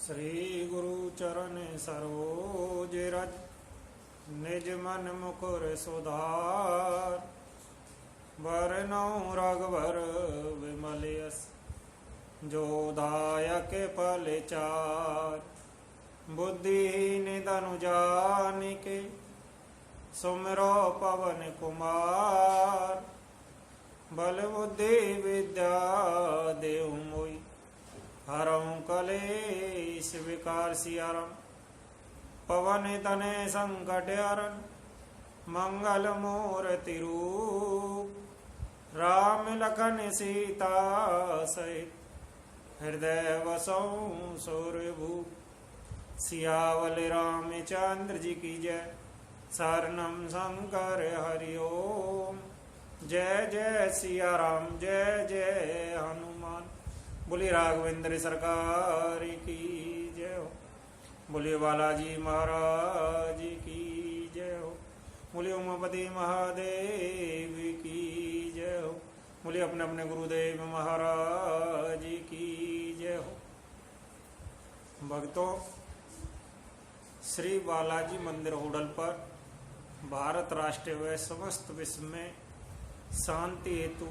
श्री गुरु चरण सरोज रज निज मन मुकुर सुधार वरनौ रघुवर विमल यस जो दायक फल चार बुद्धिहीन तनु जानिके सुमिरो पवन कुमार बल बुद्धि विद्या देहु मोई हरऊँ कलेश विकार सियारम पवन तने संकट हरण मंगल मूर्ति रूप राम लखन सीता सहित हृदय वसौ सूर्यभूप सियावल रामचंद्र जी की जय शरणम शंकर हरिओम जय जय सिया राम जय जय हनुमान बोलिए राघवेंद्र सरकार की जय हो बोलिए बालाजी महाराज की जय हो बोलिए उमापति महादेव की जय हो बोलिए अपने अपने गुरुदेव महाराज की जय हो। भक्तों, श्री बालाजी मंदिर होटल पर भारत राष्ट्र व समस्त विश्व में शांति हेतु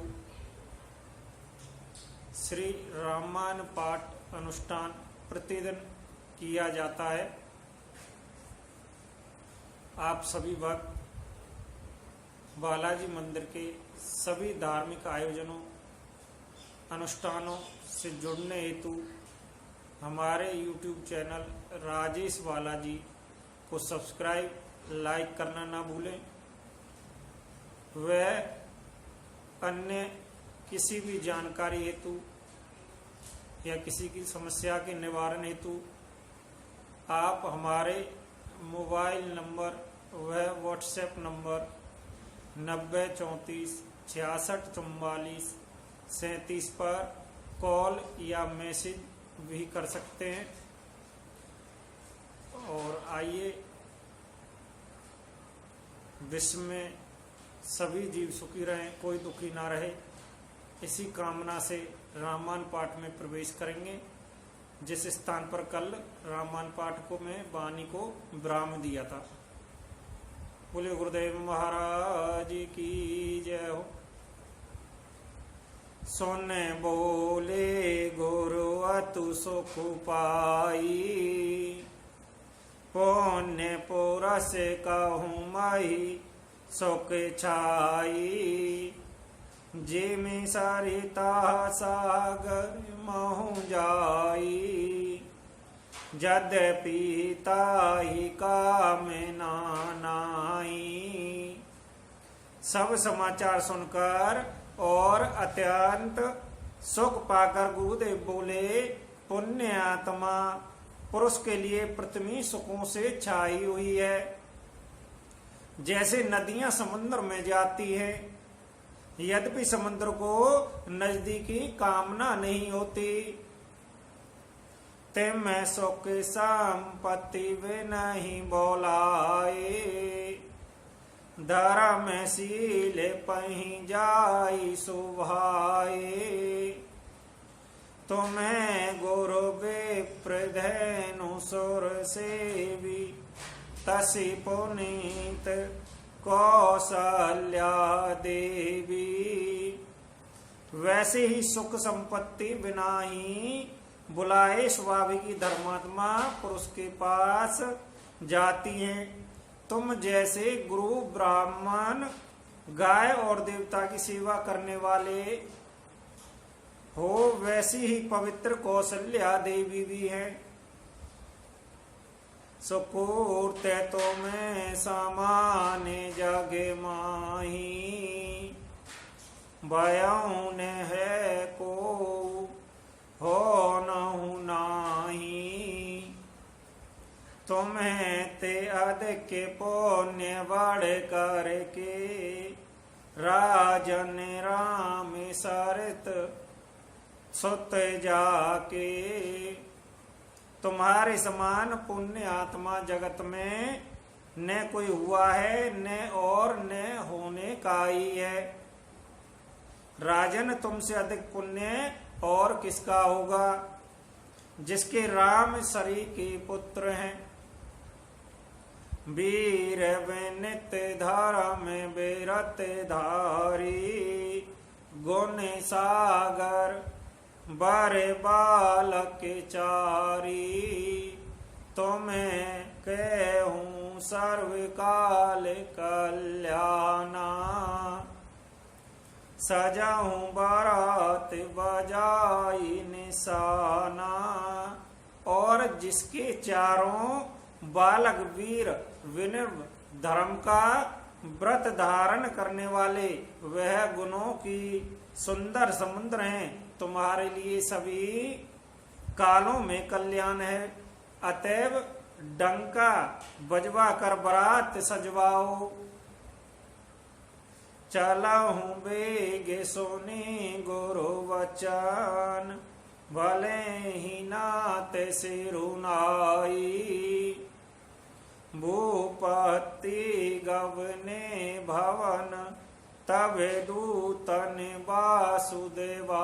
श्री रामायण पाठ अनुष्ठान प्रतिदिन किया जाता है। आप सभी भक्त बालाजी मंदिर के सभी धार्मिक आयोजनों अनुष्ठानों से जुड़ने हेतु हमारे YouTube चैनल राजेश बालाजी को सब्सक्राइब लाइक करना ना भूलें। वह अन्य किसी भी जानकारी हेतु या किसी की समस्या के निवारण हेतु आप हमारे मोबाइल नंबर व व्हाट्सएप नंबर 9034664437 पर कॉल या मैसेज भी कर सकते हैं। और आइए विश्व में सभी जीव सुखी रहें, कोई दुखी ना रहे, इसी कामना से रामायण पाठ में प्रवेश करेंगे। जिस स्थान पर कल रामायण पाठ को मैं वाणी को विराम दिया था। बोले गुरुदेव महाराज की जय हो। सोने बोले गुरु अतु सुख पाई पुण्य पुरस कहूँ मही सुख छाई जिमि सरिता सागर महु जाई यद्यपि ताहि काम नाई। सब समाचार सुनकर और अत्यंत सुख पाकर गुरुदेव बोले, पुण्य आत्मा पुरुष के लिए पृथ्वी सुखों से छाई हुई है। जैसे नदियां समुद्र में जाती है, यद्यपि समुद्र को नजदीकी कामना नहीं होती, ते मैं सुख संपत्ति वे नहीं बोलाए धर्म शील पही जाई सुभाए। तुम्हें गुरु विप्रधेनु सुर सेवी तसी पुनीत कौशल्या देवी। वैसे ही सुख संपत्ति बिना ही बुलाए स्वाभाविक धर्मात्मा पुरुष के पास जाती हैं। तुम जैसे गुरु ब्राह्मण गाय और देवता की सेवा करने वाले हो, वैसी ही पवित्र कौशल्या देवी भी है। सुकूर्ते तो मैं सामान्य जगे माही बयाऊन है को हो नहु नाही। तुम्हें ते अधिक पुण्य बढ़ करके राजन राम सरित सुत जाके। तुम्हारे समान पुण्य आत्मा जगत में न कोई हुआ है, न और न होने का ही है। राजन, तुमसे अधिक पुण्य और किसका होगा। जिसके राम सरी के पुत्र हैं। वीर विनित धर्म बेरत धारी, गुण सागर बर बालक चारी। तुम्हें कहूँ सर्वकाल कल्याणा, सजाऊं बारात बजाई निशाना। और जिसके चारों बालक वीर विनम्र धर्म का व्रत धारण करने वाले, वह गुणों की सुंदर समुद्र हैं, तुम्हारे लिए सभी कालों में कल्याण है। अतएव डंका बजवा कर बारात सजवाओ। चला हूँ बेगे सोने गुरु वचन, भले ही नाते सिरुनाई। भूपति गवने भवन, तबे दूतन वासुदेवाई।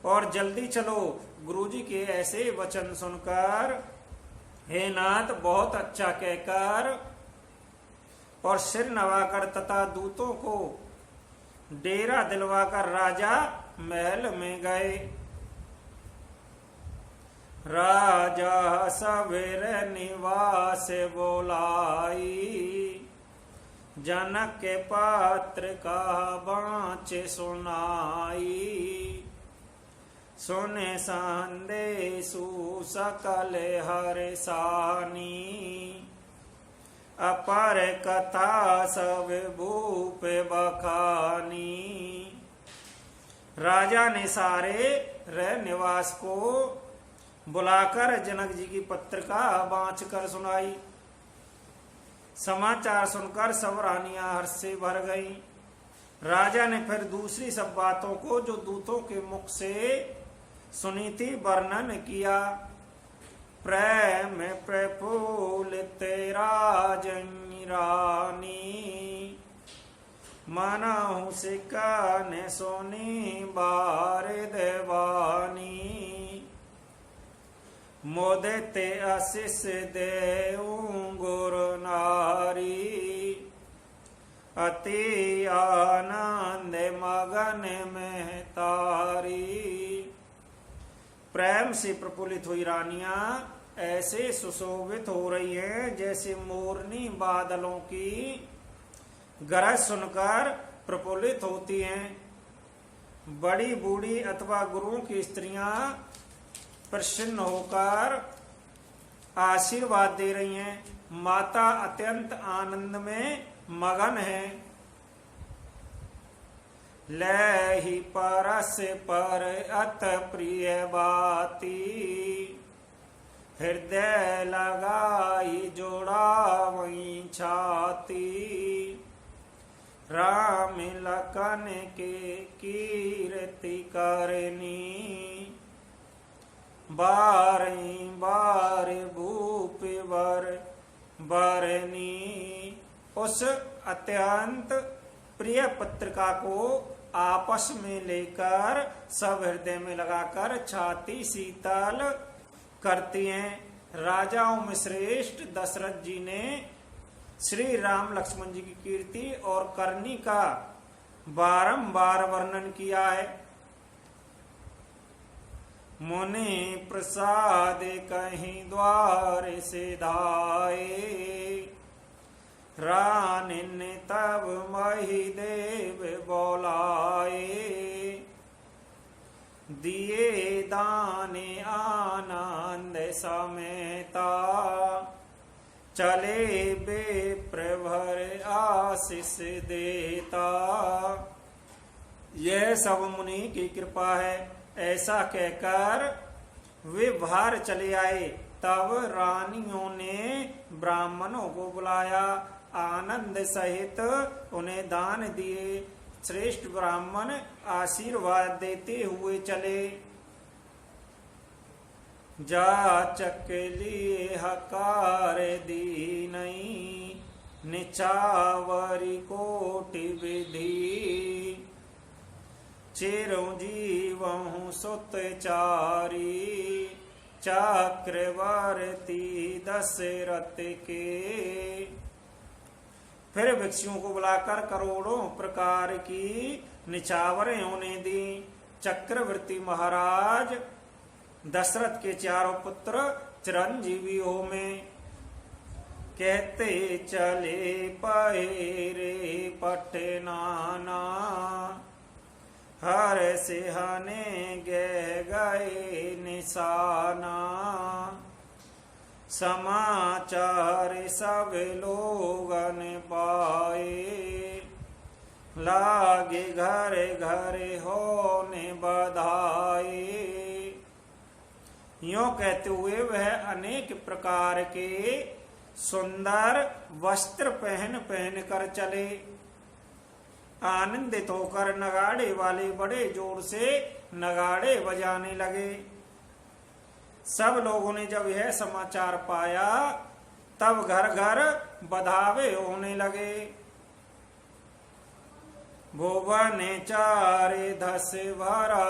और जल्दी चलो, गुरुजी के ऐसे वचन सुनकर हे नाथ बहुत अच्छा कहकर और सिर नवाकर तथा दूतों को डेरा दिलवाकर राजा महल में गए। राजा सवेर निवास बोलाई, जनक के पात्र का बाँच सुनाई। सुने संदेशु सकल हर्षानी, अपर कथा सब भूप बखानी। राजा ने सारे रहनिवास को बुलाकर जनक जी की पत्रिका बाँच कर सुनाई। समाचार सुनकर सब रानियां हर्ष से भर गईं। राजा ने फिर दूसरी सब बातों को जो दूतों के मुख से सुनी थी वर्णन किया। प्रेम प्रफुल्लित राजनी रानी, मनहु सिकन सोनी बार देवानी। मोदित आशीष देऊं गुरु नारी, अति आनंद मगन में तारी। प्रेम से प्रफुल्लित हुई रानियां ऐसे सुशोभित हो रही हैं जैसे मोरनी बादलों की गरज सुनकर प्रफुल्लित होती हैं। बड़ी बूढ़ी अथवा गुरुओं की स्त्रियां प्रसन्न होकर आशीर्वाद दे रही हैं। माता अत्यंत आनंद में मगन है। लही परस पर अत प्रिय बाती, हृदय लगाई जोड़ा वहीं छाती। राम लखन के कीर्ति करनी, बारी बार भूप वर बरनी। उस अत्यंत प्रिय पत्रिका को आपस में लेकर सब हृदय में लगाकर छाती शीतल करती हैं। राजाओं में श्रेष्ठ दशरथ जी ने श्री राम लक्ष्मण जी की कीर्ति और करनी का बारंबार वर्णन किया है। मुनि प्रसाद कहीं द्वार से धाये, रानिन तब मही देव बोलाए। दिए दाने आनंद समेता, चले बेप्रभर आशीष देता। यह सब मुनि की कृपा है। ऐसा कहकर वे बाहर चले आए। तब रानियों ने ब्राह्मणों को बुलाया, आनंद सहित उन्हें दान दिए। श्रेष्ठ ब्राह्मण आशीर्वाद देते हुए चले। जाचक लिए हकार दीनई, निचावरी कोटि विधि। चिरंजीवहु सुत चारी चक्रवर्ती दशरथ के। फिर भिक्षुओं को बुलाकर करोड़ों प्रकार की निछावरें उन्हें दी। चक्रवर्ती महाराज दशरथ के चारों पुत्र चिरंजीवियों में कहते चले पहेरे पटनाना हर सिहने गए निशाना। समाचार सब लोगन पाए लागे घर घर होने बधाई। यों कहते हुए वह अनेक प्रकार के सुंदर वस्त्र पहन पहन कर चले। आनंदित होकर नगाड़े वाले बड़े जोर से नगाड़े बजाने लगे। सब लोगों ने जब यह समाचार पाया तब घर घर बधावे होने लगे। भुवन चारे धस भरा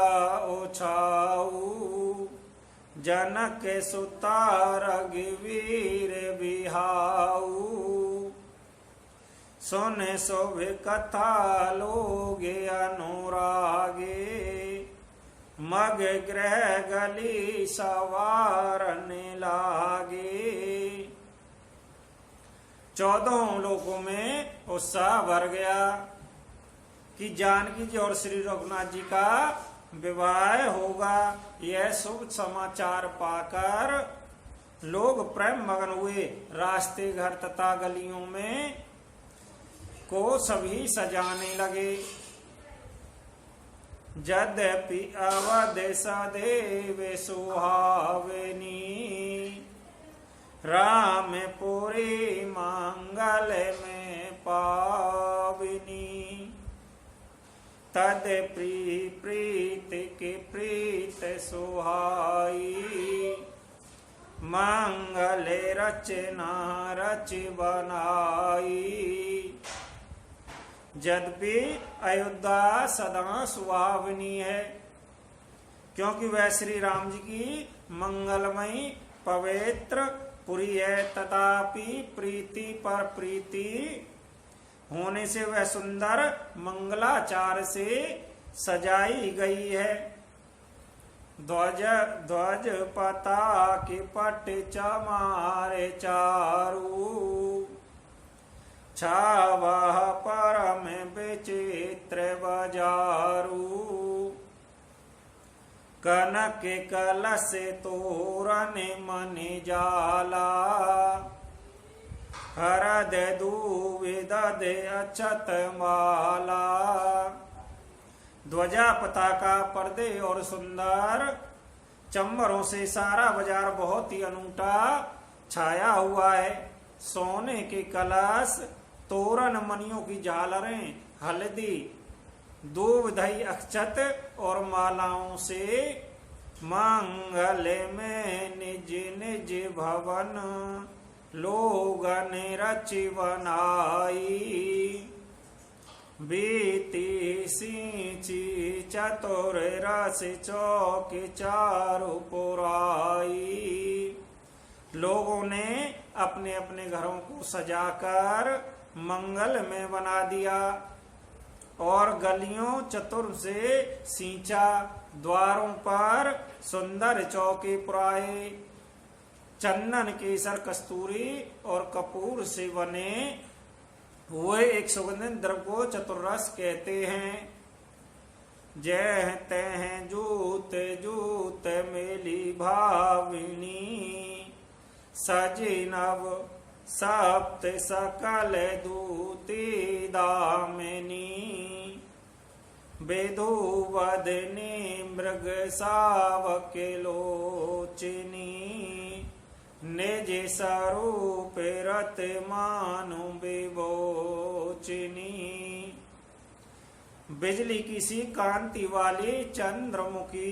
ओछाऊ जनक सुता रघुवीर बिहाऊ। सुन शोभ कथा लोगे अनुरागे मग ग्रह गली सवारने लागे। 14 लोगों में उत्साह भर गया कि जानकी जी और श्री रघुनाथ जी का विवाह होगा। यह शुभ समाचार पाकर लोग प्रेम मगन हुए। रास्ते घर तथा गलियों में को सभी सजाने लगे। यद्यपि अवध सदैव सुहावनी रामपुरी मंगल में पावनी। तद प्रीत के प्रीत सुहाई मंगल रचना रच बनाई। यद्यपि अयोध्या सदा सुहावनी है क्योंकि वह श्री राम जी की मंगलमयी पवित्र पुरी है। तथापि प्रीति पर प्रीति होने से वह सुंदर मंगलाचार से सजाई गई है। ध्वज पताके पट चमारे चारू छावा परम विचित्र बजारू। कनक कलश तोरण मन जाला हरद दूविद अक्षत माला। ध्वजा पताका पर्दे और सुंदर चंबरों से सारा बाजार बहुत ही अनूठा छाया हुआ है। सोने के कलश तोरण मणियों की झालरें हल्दी दूबधई अक्षत और मालाओं से मंगल में निज निज भवन लोगन रच बनाई। बीती सींची चतुर रस चौक चारु पुराई। लोगों ने अपने अपने घरों को सजाकर मंगल में बना दिया और गलियों चतुर से सींचा। द्वारों पर सुंदर चौके पुराए। चंदन केसर कस्तूरी और कपूर से बने हुए एक सुगंधित द्रव्य को चतुर्रस कहते हैं। जय तह जूत जूत मेली भाविनी सजी नव सप्त सकल दूती दामिनी। बेदु वदनी मृग सावक लोचनी निज स्वरूप रत मानु विभोचनी। बिजली की सी कांति वाली चंद्रमुखी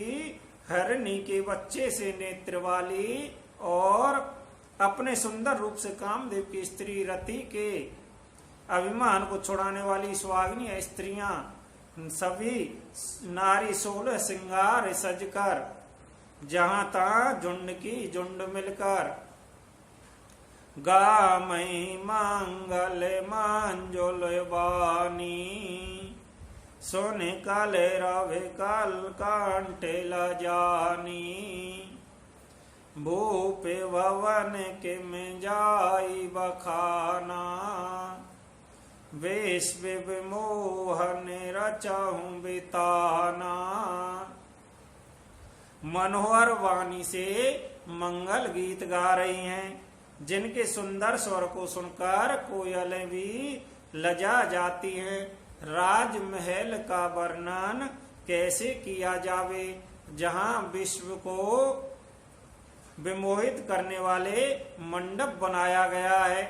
हरणी के बच्चे से नेत्र वाली और अपने सुंदर रूप से कामदेव की स्त्री रति के अभिमान को छुड़ाने वाली सुहागिनी स्त्रियां सभी नारी 16 श्रृंगार सजकर, जहां तहां झुंड की झुंड मिलकर। गा मई मंगल मंजुल वाणी, सुन कल रवि कल कंठ लजानी। भूप भवन के में जाई बखाना, विश्व विमोहन रचाऊं बिताना। मनोहर वाणी से मंगल गीत गा रही हैं, जिनके सुंदर स्वर को सुनकर कोयलें भी लजा जाती हैं। राजमहल का वर्णन कैसे किया जावे, जहां विश्व को विमोहित करने वाले मंडप बनाया गया है।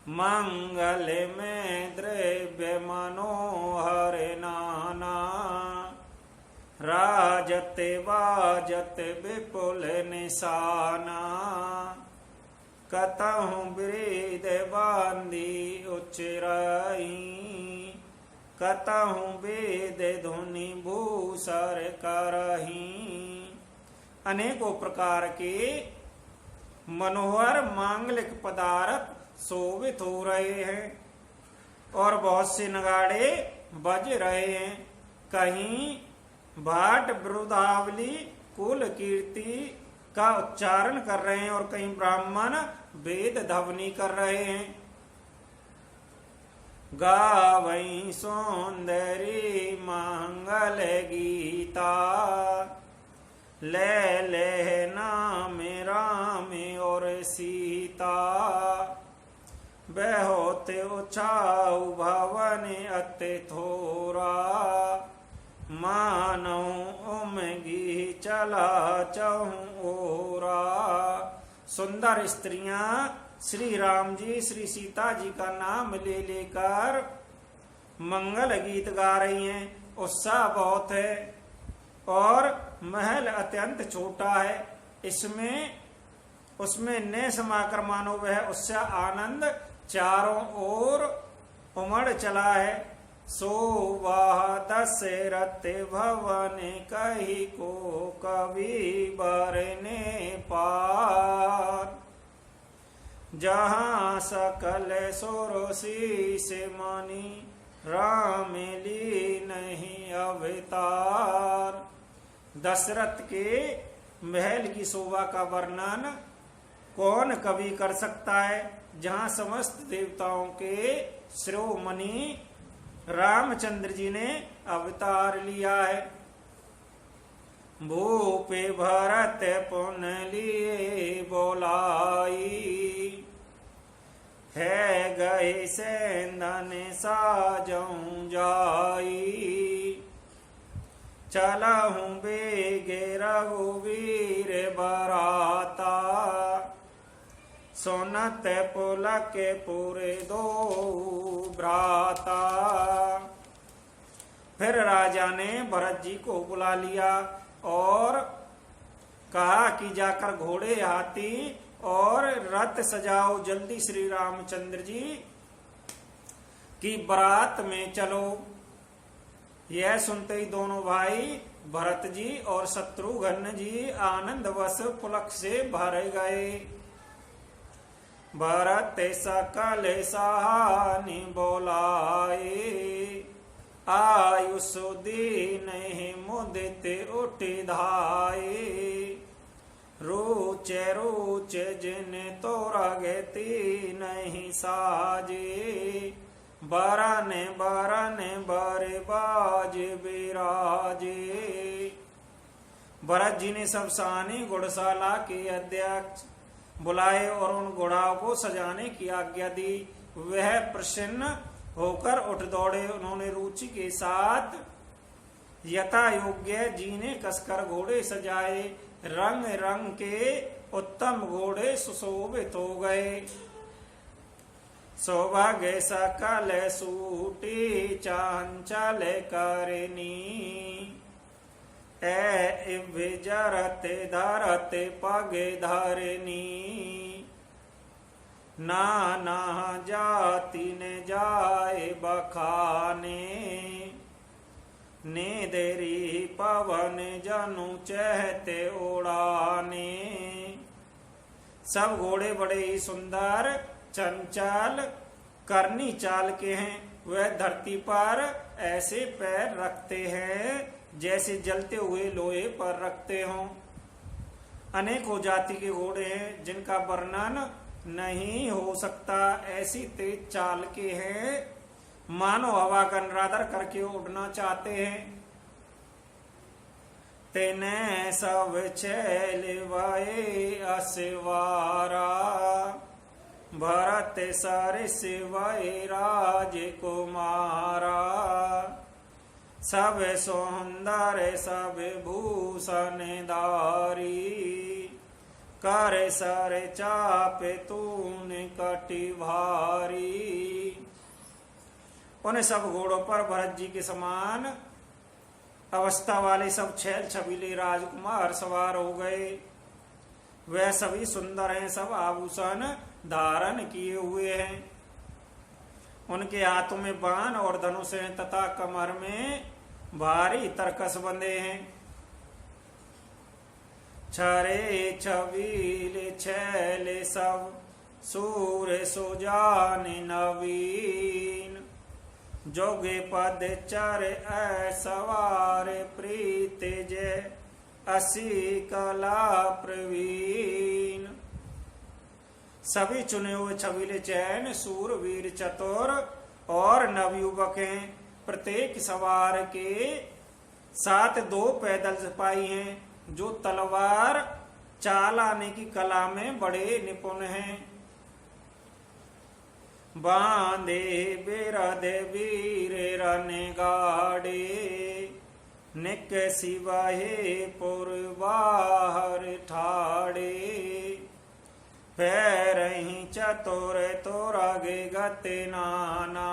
मंगल में द्रव्य मनोहर नाना, राजत बाजत विपुल निशाना। कतहु वृद बांधी उचरई, कतहु वेद धुनि भूसर करही। अनेकों प्रकार के मनोहर मांगलिक पदार्थ शोभित हो रहे हैं और बहुत से नगाड़े बज रहे हैं। कहीं भाट वृद्धावली कुल कीर्ति का उच्चारण कर रहे हैं और कहीं ब्राह्मण वेद ध्वनि कर रहे हैं। गावई सौंदर्य मंगल गीता, ले ले नाम राम और सीता। बहुत उछाऊ भवन अति थोरा, मानौ उमगी चला चहु ओरा। सुंदर स्त्रियां श्री राम जी श्री सीता जी का नाम ले लेकर मंगल गीत गा रही हैं। उत्साह बहुत है और महल अत्यंत छोटा है। उसमें न समाकर मानो वह उत्साह आनंद चारों ओर उमड़ चला है। शोभा दशरथ भवन कही को कवि बरने पार, जहाँ सकल सुरसी से मनी राम ली नहीं अवतार। दशरथ के महल की शोभा का वर्णन कौन कवि कर सकता है, जहाँ समस्त देवताओं के शिरोमणि रामचंद्र जी ने अवतार लिया है। भूपे भरत पुन लिए बोलाई, है गए सेंदन साजऊं जाई। चलहूं बेगे रघुवीर बराता, सोनत पुलक पूरे दो भ्राता। फिर राजा ने भरत जी को बुला लिया और कहा कि जाकर घोड़े हाथी और रथ सजाओ, जल्दी श्री रामचंद्र जी की बारात में चलो। यह सुनते ही दोनों भाई भरत जी और शत्रुघ्न जी आनंदवश पुलक से भर गए। भरत सकल सहानी बोलाए, आयुष दीन मुदित उठ धाये। रुचे रुचे जिन तोरा गति नहीं साजे, बरन बरन बर बाज बिराजे। भरत जी ने सब सानी घुड़शाला के अध्यक्ष बुलाए और उन घोड़ाओं को सजाने की आज्ञा दी। वह प्रसन्न होकर उठ दौड़े। उन्होंने रुचि के साथ यथा योग्य जीने कसकर घोड़े सजाए। रंग रंग के उत्तम घोड़े सुशोभित हो गए। सौभाग्य सकल सूटी चांचल करनी, जरत धरत पग धरनी। नाना जाति ने जाए बखाने, ने देरी पवन जनु चहते उड़ाने। सब घोड़े बड़े ही सुंदर, चंचल, करनी चाल के हैं। वह धरती पर ऐसे पैर रखते हैं जैसे जलते हुए लोहे पर रखते हों। अनेकों जाति के घोड़े हैं जिनका वर्णन नहीं हो सकता, ऐसी तेज चाल के हैं मानो हवा का निरादर करके उड़ना चाहते हैं। तेने सब छैल वाए असवारा, भरत सरिस वाए राजकुमारा। सब सुंदर सब भूषण धारी, कर सर चाप तूने कटी भारी। उन सब घोड़ों पर भरत जी के समान अवस्था वाले सब छैल छबीले राजकुमार सवार हो गए। वह सभी सुंदर हैं, सब आभूषण धारण किए हुए हैं। उनके हाथों में बाण और धनुष हैं तथा कमर में भारी तरकस बंधे हैं। छरे छबीले छैल सब सूर सुजान नवीन, जोगे पद चर सवार प्रीत जय असी कला प्रवीण। सभी चुने हुए छबीले चैन सूर वीर चतुर और नवयुवक हैं। प्रत्येक सवार के साथ 2 पैदल सिपाही हैं जो तलवार चालाने की कला में बड़े निपुण हैं। बांधे बिरद वीर रन गाड़े, निक सिवाहे पुरबाहर ठाड़े। पैरही चतुर तोरागे गति नाना,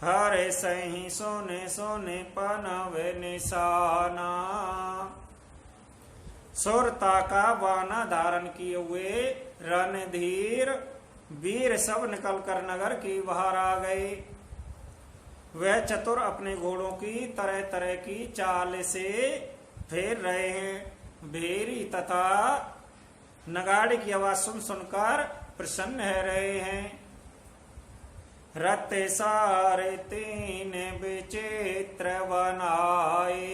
हर सही सोने सोने पनव निशाना। सुरता का बाना धारण किए हुए रणधीर वीर सब निकलकर नगर की बाहर आ गए। वह चतुर अपने घोड़ों की तरह तरह की चाल से फेर रहे हैं। भेरी तथा नगाड़े की आवाज सुन सुनकर प्रसन्न है रहे हैं। रत सारे 3 विचित्र बनाए,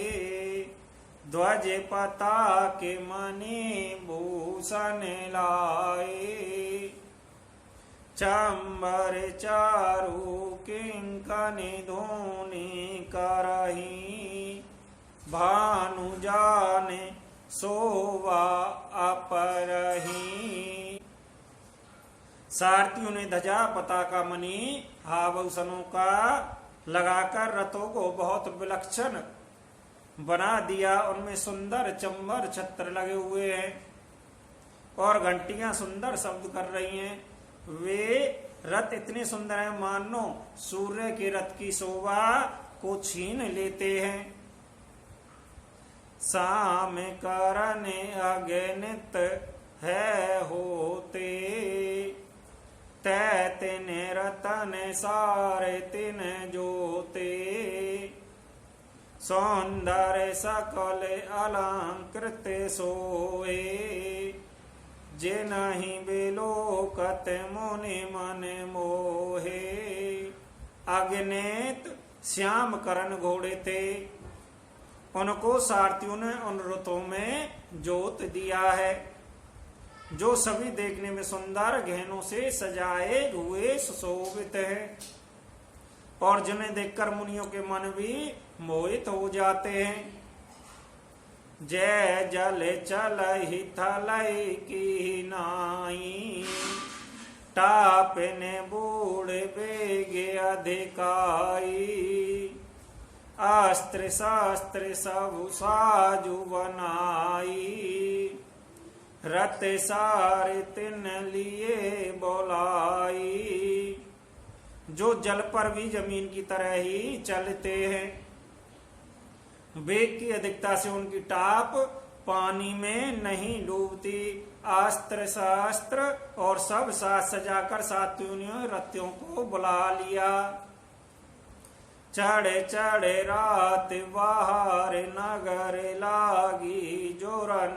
ध्वज पताके मणि भूषण लाए। चंबर चारु किंकनी धूनि करही, भानु जाने सोवा अपरही। सारथियों ने ध्वजा पताका मणि आभूषणों का लगाकर रथों को बहुत विलक्षण बना दिया। उनमें सुंदर चंबर छत्र लगे हुए हैं और घंटियां सुंदर शब्द कर रही हैं। वे रथ इतने सुंदर हैं मानो सूर्य के रथ की शोभा को छीन लेते हैं। साम करने अगणित है होते, तैतिन रतन सारे तिन जोते। सौंदर्य सकल अलंकृत सोए, जे नहीं बिलोकत मुनि मन मोहे। अगणित श्याम करण घोड़े थे, उनको सारथियों ने उन रथों में जोत दिया है जो सभी देखने में सुंदर गहनों से सजाए हुए सुशोभित हैं और जिन्हें देखकर मुनियों के मन भी मोहित हो जाते हैं। जय जल चल ही थलई की नाई, टापने बूढ़ बेगे अधिकाई। अस्त्र शास्त्र सब साजु बनाई, रत सारे तिन लिए बोलाई। जो जल पर भी जमीन की तरह ही चलते हैं। वेग की अधिकता से उनकी टाप पानी में नहीं डूबती। अस्त्र शास्त्र और सब साज सजाकर सात्वियों ने रतियों को बुला लिया। चढ़े चढ़े रात बाहर नगर लागी जोरन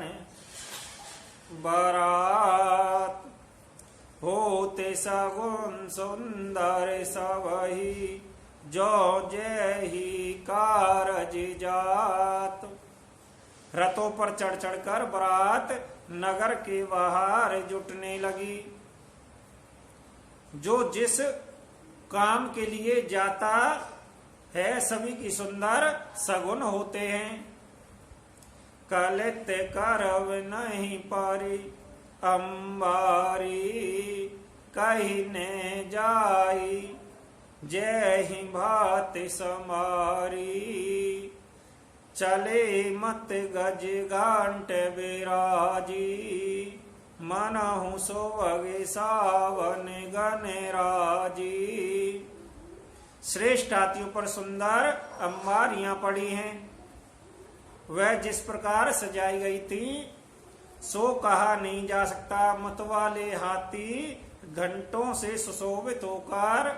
बारात। होते सगुन सुंदर सबही जो जय ही कारज जात। रथों पर चढ़ चढ़कर बारात नगर के बाहर जुटने लगी। जो जिस काम के लिए जाता है सभी की सुंदर सगुन होते हैं। कलित करव नहीं पारी अंबारी कहने जाई जय ही भात समारी। चले मत गज घंट बिराजी मनहु सोवगे सावन गणराजी। श्रेष्ठ हाथियों पर सुंदर अंबारियां पड़ी हैं। वह जिस प्रकार सजाई गई थी सो कहा नहीं जा सकता। मतवाले हाथी घंटों से सुशोभित होकर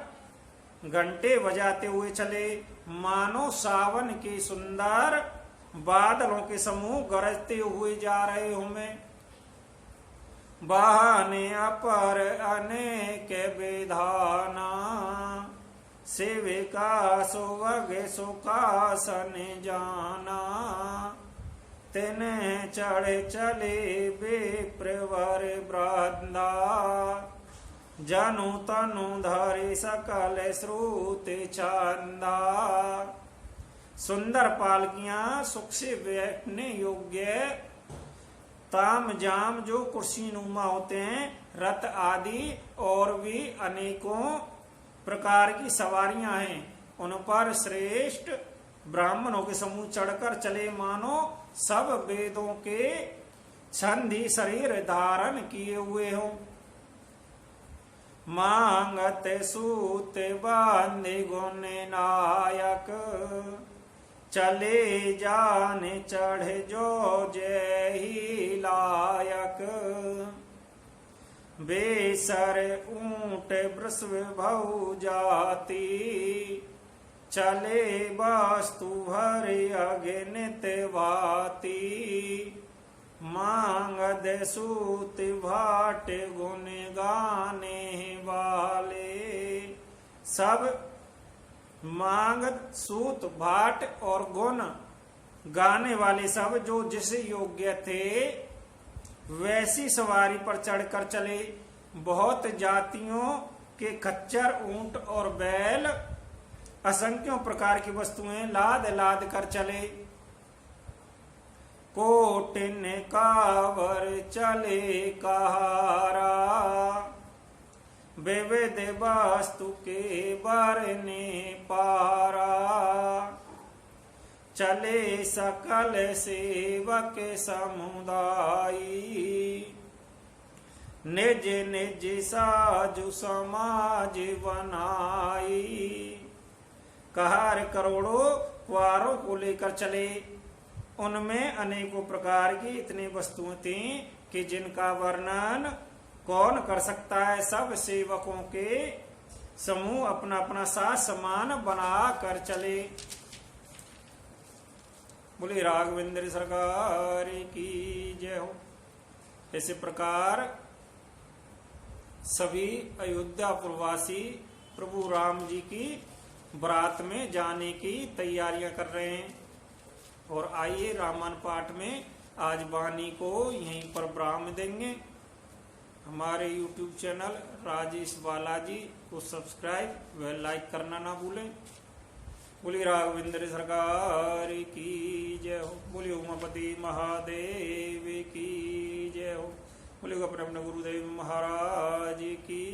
घंटे बजाते हुए चले मानो सावन के सुंदर बादलों के समूह गरजते हुए जा रहे हों। बहाने अपर अनेक विधाना सेविका सुवगे सुखासन जाना। तेने चढ़े चले विप्रवर वृंदा जनु तनु धरे सकल श्रुति छंदा। सुंदर पालकियां सुख से बैठने योग्य ताम जाम जो कुर्सी नुमा होते हैं, रथ आदि और भी अनेकों प्रकार की सवारियां हैं। उन पर श्रेष्ठ ब्राह्मणों के समूह चढ़कर चले मानो सब वेदों के छंदी शरीर धारण किए हुए हों। मांगत सूत बांधे गुण नायक चले जाने चढ़े जो जय ही लायक। बेसर ऊंट वृषभ भौ जाती चले वस्तु भरे अगनित वाती। मांगद सूत भाट गुण गाने वाले सब मांगद सूत भाट और गुण गाने वाले सब जो जिस योग्य थे वैसी सवारी पर चढ़कर चले। बहुत जातियों के खच्चर ऊंट और बैल असंख्यों प्रकार की वस्तुएं लाद लाद कर चले। कोटिन कावर चले कहारा विविध वस्तु के बरने पारा। चले सकल सेवक समुदाय निज निज साजु समाज बनाई। कहार करोड़ों कुंवारों को लेकर चले। उनमें अनेकों प्रकार की इतनी वस्तुएं थी कि जिनका वर्णन कौन कर सकता है। सब सेवकों के समूह अपना अपना साज समान बना कर चले। बोले राघवेंद्र सरकार की जय हो। इसी प्रकार सभी अयोध्या प्रवासी प्रभु राम जी की बारात में जाने की तैयारियां कर रहे हैं। और आइए रामायण पाठ में आज वाणी को यहीं पर विराम देंगे। हमारे YouTube चैनल राजेश बालाजी को सब्सक्राइब व लाइक करना ना भूलें। बोली राघवेंद्र सरकार की जय हो। बोली उमापति महादेव की जय हो। बोली अपने अपने गुरुदेव महाराज की